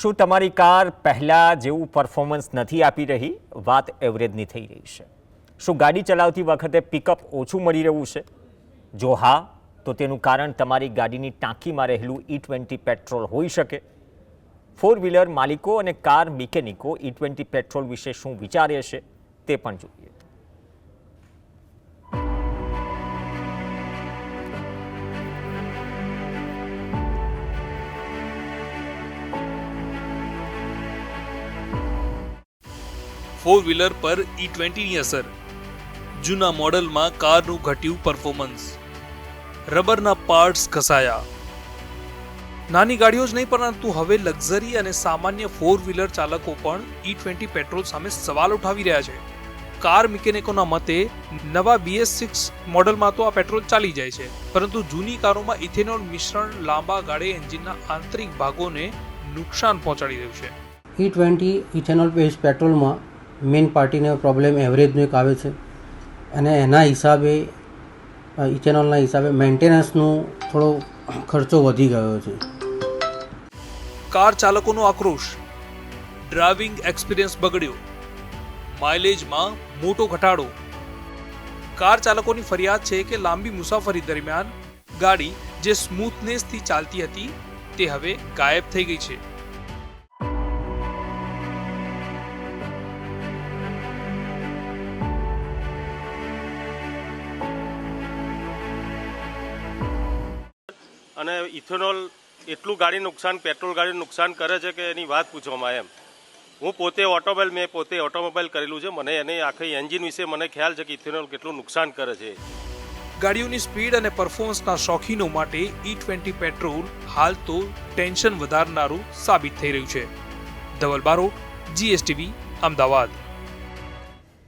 શું તમારી કાર પહેલાં જેવું પરફોર્મન્સ નથી આપી રહી? વાત એવરેજની થઈ રહી છે. શું ગાડી ચલાવતી વખતે પિકઅપ ઓછું મળી રહ્યું છે? જો હા, તો તેનું કારણ તમારી ગાડીની ટાંકીમાં રહેલું E20 પેટ્રોલ હોઈ શકે. ફોર વ્હીલર માલિકો અને કાર મિકેનિકો E20 પેટ્રોલ વિશે શું વિચારે છે તે પણ જોઈએ. ફોર વ્હીલર પર E20ની અસર. જૂના મોડલમાં કારનું ઘટ્યું પરફોર્મન્સ, રબરના પાર્ટ્સ ઘસાયા. નાની ગાડીઓ જ નહીં પરંતુ હવે લક્ઝરી અને સામાન્ય ફોર વ્હીલર ચાલકો પણ E20 પેટ્રોલ સામે સવાલ ઉઠાવી રહ્યા છે. કાર મિકેનિકોના મતે નવા BS6 મોડલમાં તો આ પેટ્રોલ ચાલી જાય છે, પરંતુ જૂની કારોમાં ઇથેનોલ મિશ્રણ લાંબા ગાળે એન્જિનના આંતરિક ભાગોને નુકસાન પહોંચાડી રહ્યું છે. E20 ઇથેનોલ બેઝ પેટ્રોલમાં મેઇન પાર્ટીને પ્રોબ્લેમ એવરેજનો એક આવે છે અને એના હિસાબે ઇથેનોલના હિસાબે મેન્ટેનન્સનો થોડો ખર્ચો વધી ગયો છે. કાર ચાલકોનો આક્રોશ. ડ્રાઇવિંગ એક્સપિરિયન્સ બગડ્યો, માઇલેજમાં મોટો ઘટાડો. કાર ચાલકોની ફરિયાદ છે કે લાંબી મુસાફરી દરમિયાન ગાડી જે સ્મૂથનેસથી ચાલતી હતી તે હવે ગાયબ થઈ ગઈ છે. અને ઇથેનોલ એટલું ગાડી નુકસાન, પેટ્રોલ ગાડી નુકસાન કરે છે કે એની વાત પૂછવામાં એમ. હું પોતે ઓટોમોબાઈલ કરેલું છે, મને એની આખી એન્જિન વિશે મને ખ્યાલ છે કે ઇથેનોલ કેટલું નુકસાન કરે છે. ગાડીઓની સ્પીડ અને પરફોર્મન્સના શોખીનો માટે E20 પેટ્રોલ હાલ તો ટેન્શન વધારનારું સાબિત થઈ રહ્યું છે. ધવલ બારોટ, GSTV, અમદાવાદ.